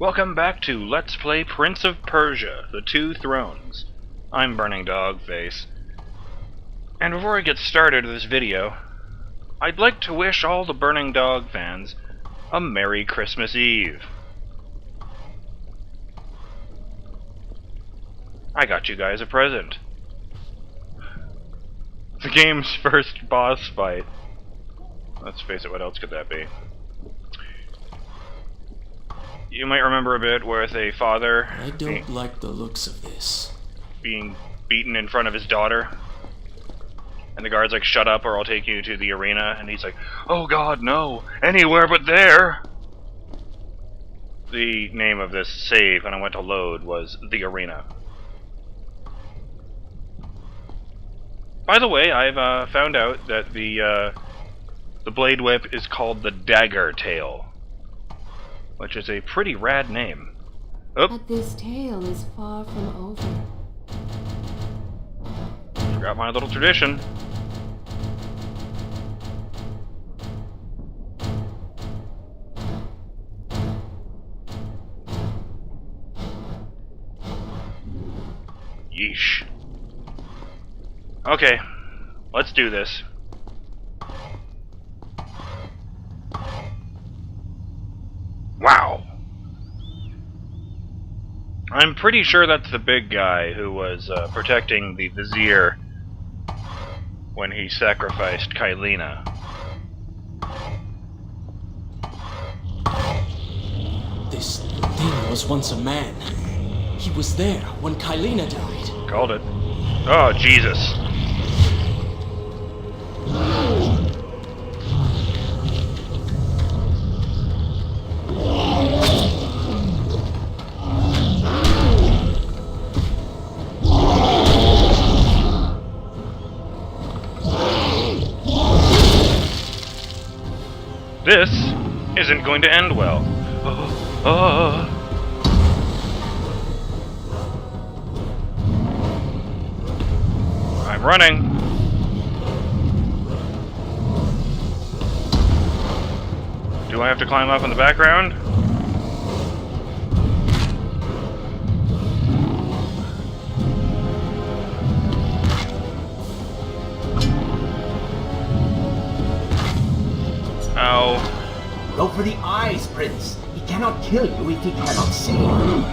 Welcome back to Let's Play Prince of Persia, The Two Thrones. I'm BurningDogFace. And before I get started with this video, I'd like to wish all the Burning Dog fans a Merry Christmas Eve. I got you guys a present. The game's first boss fight. Let's face it, what else could that be? You might remember a bit with a father... I don't like the looks of this. ...being beaten in front of his daughter. And the guard's like, shut up or I'll take you to the arena. And he's like, oh god, no! Anywhere but there! The name of this save when I went to load was The Arena. By the way, I've found out that the blade whip is called the Dagger Tail, which is a pretty rad name. Oop. But this tale is far from over. Forgot my little tradition. Yeesh. Okay, let's do this. Wow. I'm pretty sure that's the big guy who was protecting the vizier when he sacrificed Kylina. This thing was once a man. He was there when Kylina died. Called it. Oh, Jesus. This isn't going to end well. I'm running. Do I have to climb up in the background? Ow. Go for the eyes, Prince. He cannot kill you if he cannot see you.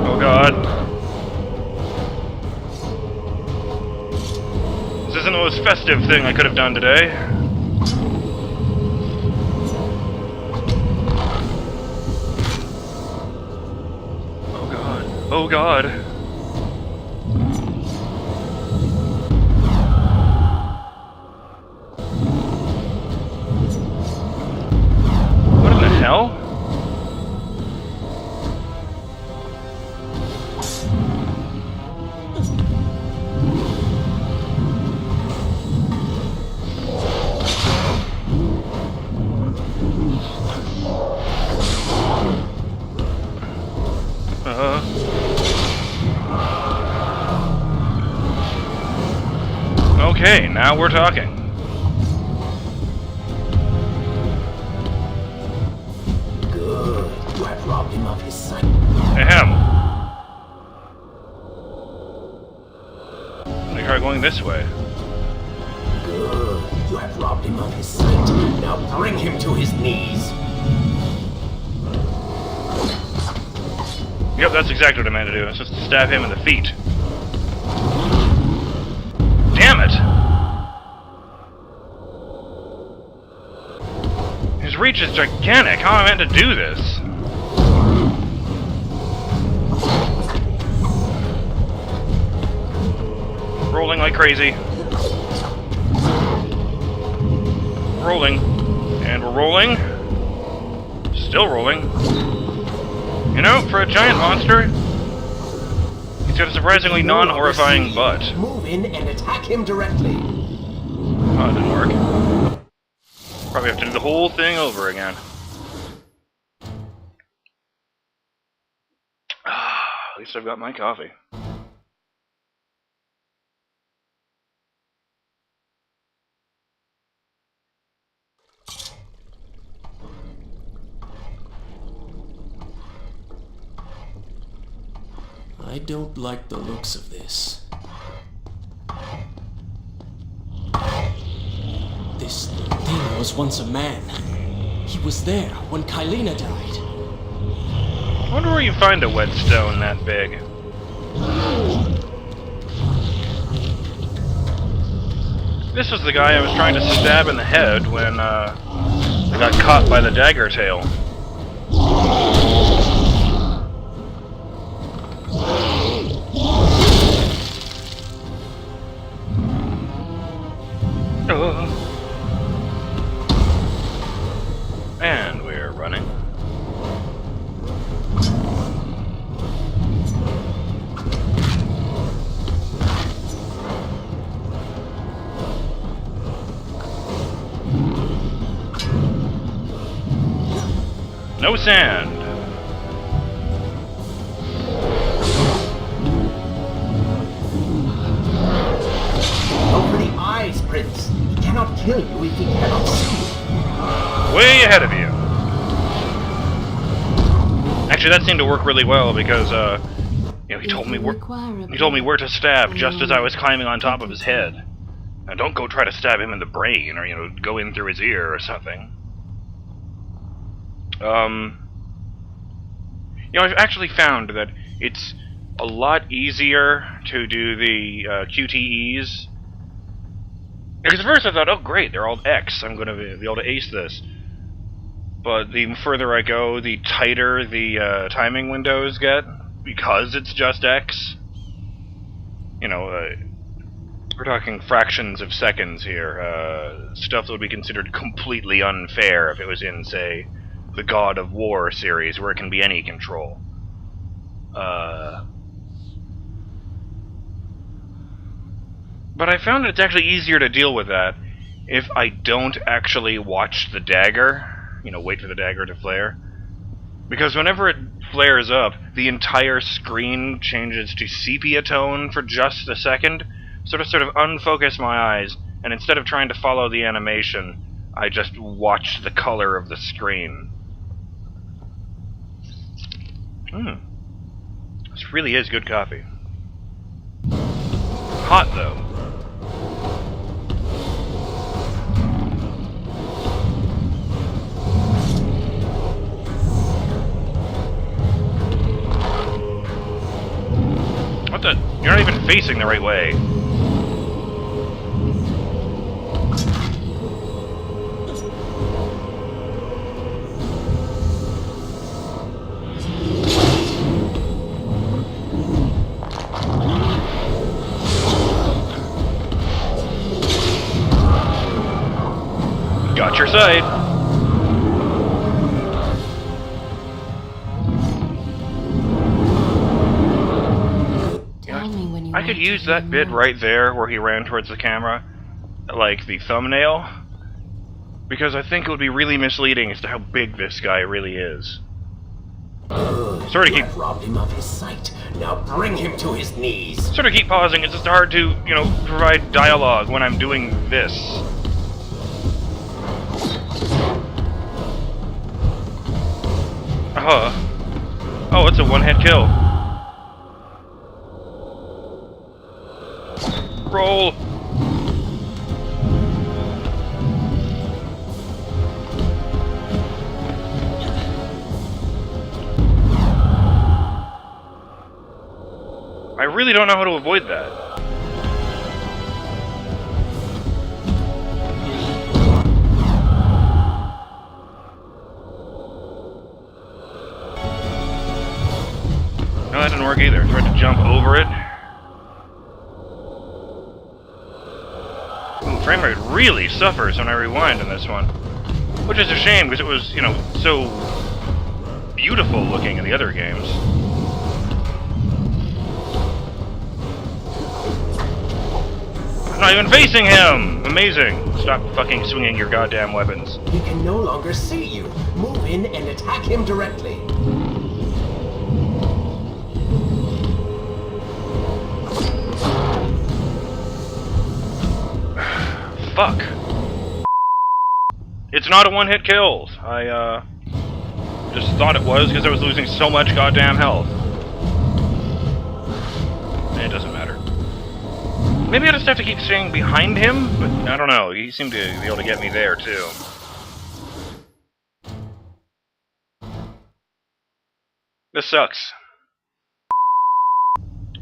Oh god. This isn't the most festive thing I could have done today. Oh god. What in the hell? Okay, now we're talking. Good. You have robbed him of his sight. Ahem. I try going this way. Good. You have robbed him of his sight. Now bring him to his knees. Yep, that's exactly what I meant to do. I'm supposed to stab him in the feet. Damn it! His reach is gigantic. How am I meant to do this? Rolling like crazy. Rolling. And we're rolling. Still rolling. You know, for a giant monster, he's got a surprisingly non-horrifying butt. Move in and attack him directly. Oh, it didn't work. Probably have to do the whole thing over again. At least I've got my coffee. I don't like the looks of this. This thing was once a man. He was there when Kylina died. I wonder where you find a whetstone that big. This was the guy I was trying to stab in the head when I got caught by the dagger tail. And we're running. No sand. Over the eyes, Prince. He cannot kill you if he cannot see you. Way ahead of you. Actually, that seemed to work really well because, you know, he told me where to stab just as I was climbing on top of his head. Now, don't go try to stab him in the brain or, you know, go in through his ear or something. You know, I've actually found that it's a lot easier to do the QTEs. Because at first I thought, oh great, they're all X, I'm going to be able to ace this. But the further I go, the tighter the timing windows get, because it's just X. You know, we're talking fractions of seconds here. Stuff that would be considered completely unfair if it was in, say, the God of War series, where it can be any control. But I found it's actually easier to deal with that if I don't actually watch the dagger, you know, wait for the dagger to flare. Because whenever it flares up, the entire screen changes to sepia tone for just a second, sort of unfocus my eyes, and instead of trying to follow the animation, I just watch the color of the screen. This really is good coffee. Hot, though. What the? You're not even facing the right way. Got your side. I could use that bit right there where he ran towards the camera, like the thumbnail, because I think it would be really misleading as to how big this guy really is. Sort of keep robbed him of his sight. Now bring him to his knees. Sort of keep pausing. It's just hard to, you know, provide dialogue when I'm doing this. Oh, it's a one-hit kill. Roll. I really don't know how to avoid that. No, that didn't work either. I tried to jump over it. Ooh, frame rate really suffers when I rewind in this one. Which is a shame, because it was, you know, so beautiful looking in the other games. I'm not even facing him! Amazing! Stop fucking swinging your goddamn weapons. He can no longer see you. Move in and attack him directly. fuck? It's not a one-hit kill. I, just thought it was because I was losing so much goddamn health. It doesn't matter. Maybe I just have to keep staying behind him, but I don't know. He seemed to be able to get me there, too. This sucks.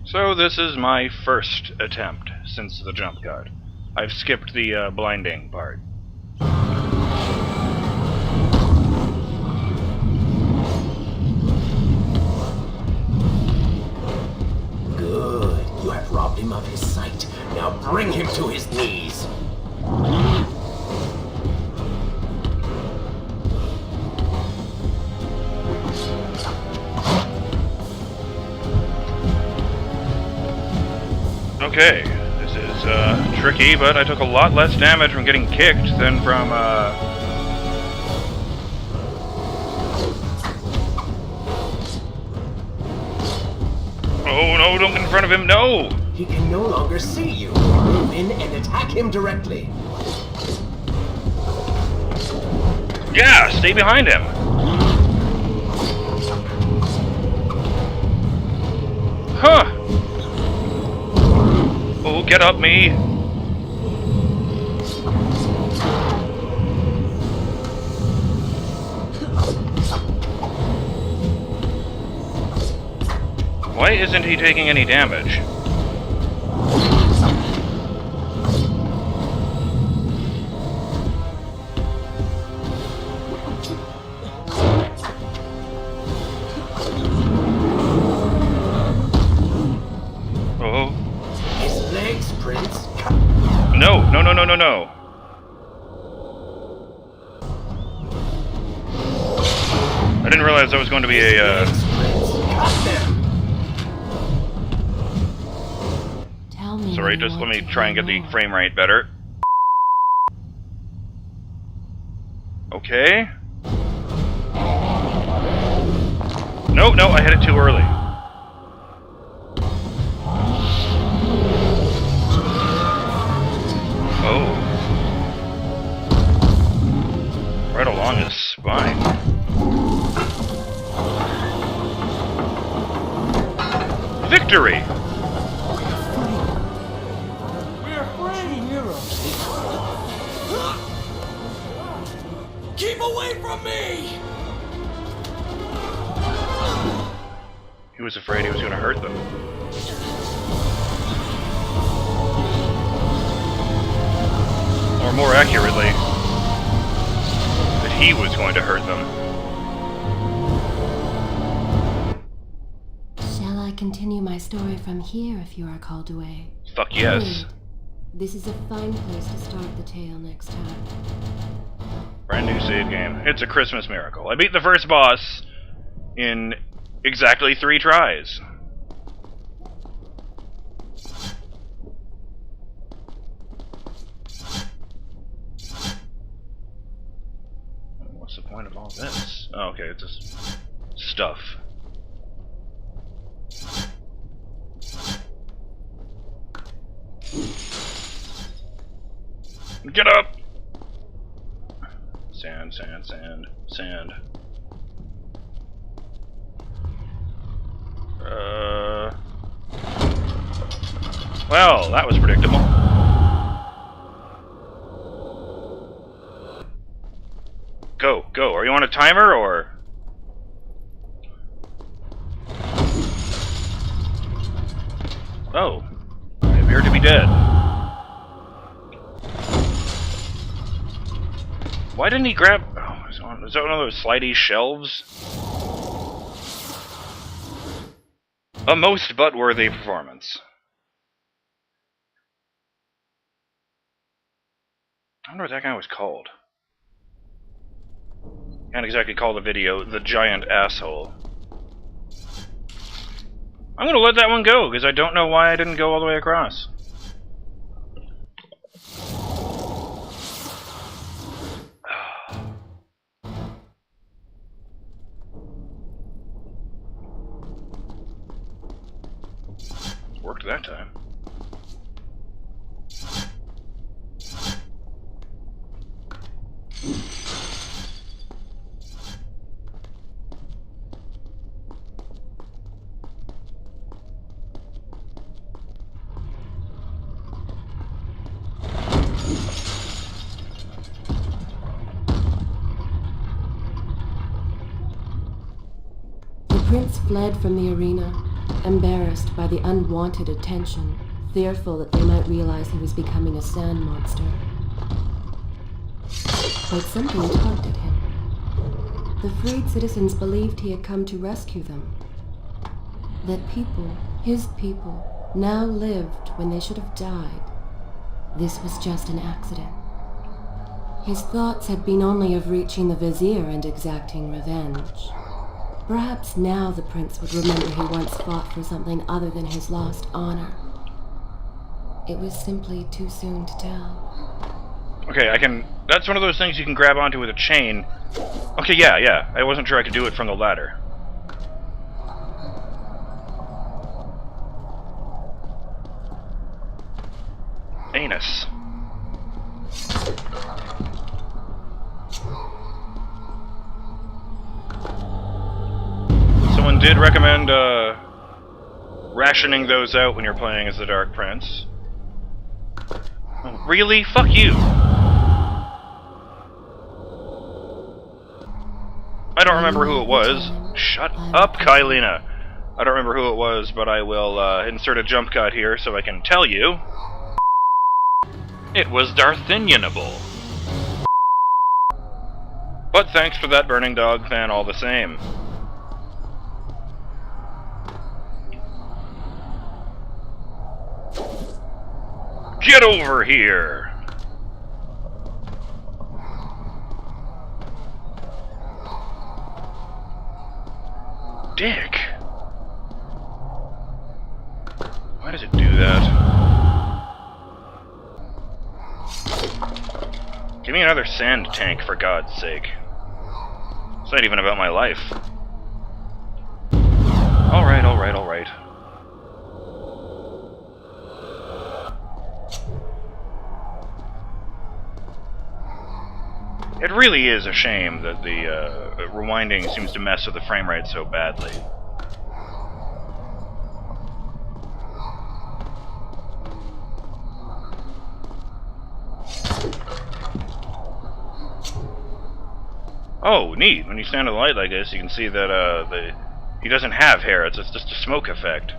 So this is my first attempt since the jump cut. I've skipped the blinding part. Good. You have robbed him of his sight. Now bring him to his knees. Okay, this is tricky, but I took a lot less damage from getting kicked than from Oh no, don't get in front of him, no! He can no longer see you. Move in and attack him directly. Yeah, stay behind him! Huh! Oh, get up, me! Why isn't he taking any damage? Oh. His legs, Prince. No, no, no, no, no, no. I didn't realize that was going to be a, Legs, Prince. Cut them. Tell me. Sorry, just let me try and get the frame rate better. Okay. No, no, I hit it too early. Oh. Right along his spine. Victory! We're free, heroes. Keep away from me! He was afraid he was going to hurt them. Or more accurately, that he was going to hurt them. Shall I continue my story from here if you are called away? Fuck yes. Good. This is a fine place to start the tale next time. Brand new save game. It's a Christmas miracle. I beat the first boss in exactly 3 tries. What's the point of all this? Oh, okay, it's just stuff. Get up! Sand, sand, sand, sand. Well, that was predictable. Go, go. Are you on a timer, or...? Oh. I appear to be dead. Why didn't he grab... Oh, is that one of those slidey shelves? A most butt-worthy performance. I wonder what that guy was called. Can't exactly call the video The Giant Asshole. I'm gonna let that one go, because I don't know why I didn't go all the way across. Worked that time. prince fled from the arena, embarrassed by the unwanted attention, fearful that they might realize he was becoming a sand monster. But something tugged at him. The freed citizens believed he had come to rescue them. That people, his people, now lived when they should have died. This was just an accident. His thoughts had been only of reaching the vizier and exacting revenge. Perhaps now the prince would remember he once fought for something other than his lost honor. It was simply too soon to tell. Okay, that's one of those things you can grab onto with a chain. Okay, yeah. I wasn't sure I could do it from the ladder. Anus. Someone did recommend rationing those out when you're playing as the Dark Prince. Oh, really? Fuck you! I don't remember who it was. Shut up, Kylina! I don't remember who it was, but I will insert a jump cut here so I can tell you. It was Darthinianable. But thanks for that Burning Dog fan all the same. Get over here! Dick! Why does it do that? Give me another sand tank, for God's sake. It's not even about my life. Alright. It really is a shame that the rewinding seems to mess with the frame rate so badly. Oh, neat. When you stand in the light like this, you can see that he doesn't have hair. It's just a smoke effect.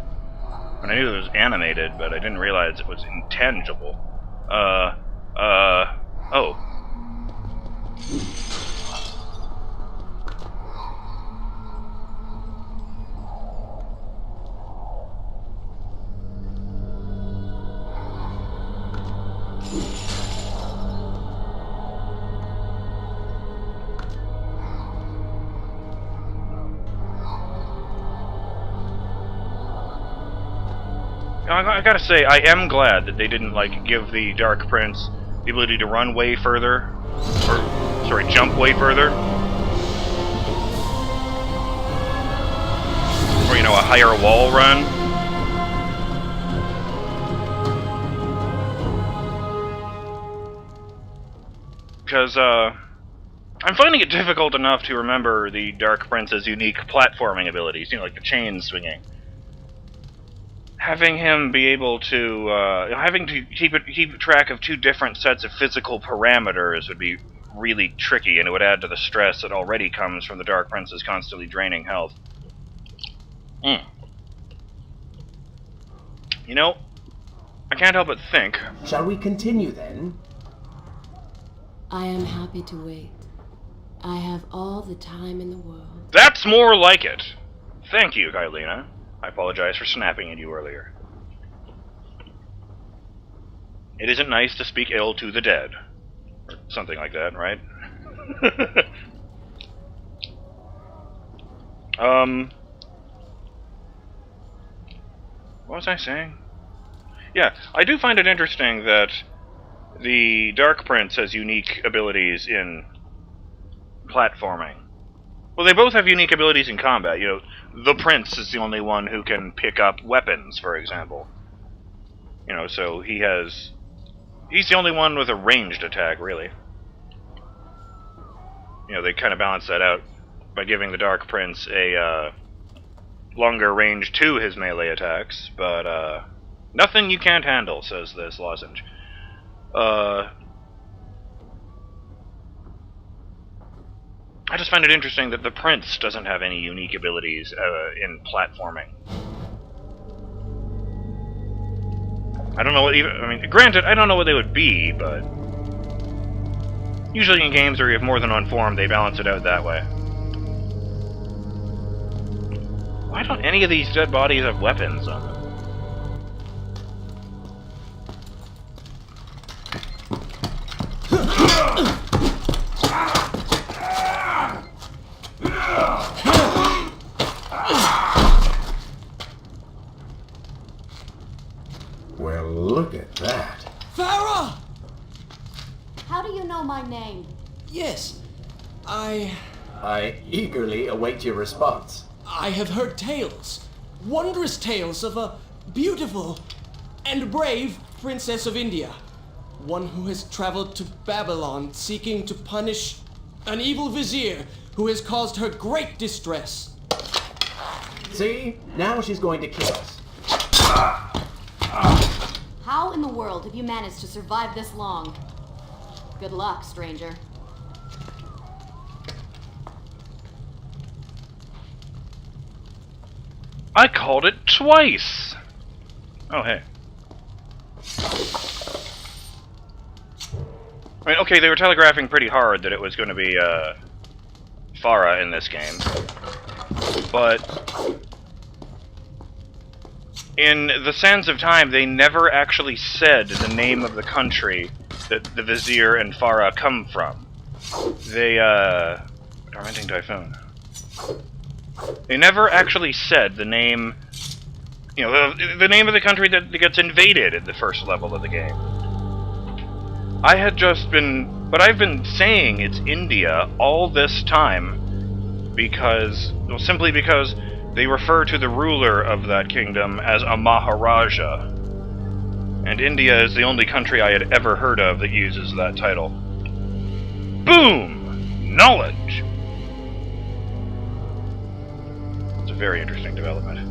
And I knew it was animated, but I didn't realize it was intangible. Oh. I gotta say, I am glad that they didn't, like, give the Dark Prince the ability to run way further. Or, sorry, jump way further. Or, you know, a higher wall run. Because, I'm finding it difficult enough to remember the Dark Prince's unique platforming abilities, you know, like the chain swinging. Having him be able to, having to keep track of two different sets of physical parameters would be really tricky, and it would add to the stress that already comes from the Dark Prince's constantly draining health. You know, I can't help but think. Shall we continue then? I am happy to wait. I have all the time in the world. That's more like it! Thank you, Kylina. I apologize for snapping at you earlier. It isn't nice to speak ill to the dead. Or something like that, right? What was I saying? Yeah, I do find it interesting that the Dark Prince has unique abilities in platforming. Well, they both have unique abilities in combat. You know, the Prince is the only one who can pick up weapons, for example. You know, so he's the only one with a ranged attack, really. You know, they kind of balance that out by giving the Dark Prince a longer range to his melee attacks, but nothing you can't handle, says this lozenge. I just find it interesting that the prince doesn't have any unique abilities in platforming. I don't know what even... I mean, granted, I don't know what they would be, but... usually in games where you have more than one form, they balance it out that way. Why don't any of these dead bodies have weapons on them? Well, look at that. Farah! How do you know my name? Yes, I eagerly await your response. I have heard tales, wondrous tales of a beautiful and brave princess of India. One who has traveled to Babylon seeking to punish an evil vizier who has caused her great distress. See? Now she's going to kill us. How in the world have you managed to survive this long? Good luck, stranger. I called it twice! Oh, hey. I mean, okay, they were telegraphing pretty hard that it was going to be, Farah in this game. But... in the sands of time, they never actually said the name of the country that the Vizier and Farah come from. They, Tormenting Typhoon. They never actually said the name, you know, the name of the country that gets invaded at the first level of the game. I've been saying it's India all this time because, well, simply because they refer to the ruler of that kingdom as a Maharaja. And India is the only country I had ever heard of that uses that title. Boom! Knowledge! It's a very interesting development.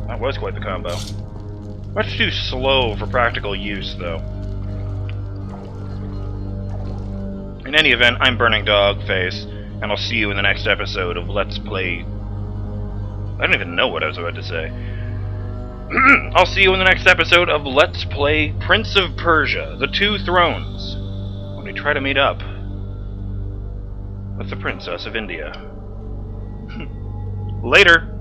That was quite the combo. Much too slow for practical use, though. In any event, I'm BurningDogFace, and I'll see you in the next episode of Let's Play... I don't even know what I was about to say. I'll see you in the next episode of Let's Play Prince of Persia, The Two Thrones, when we try to meet up with the Princess of India. Later!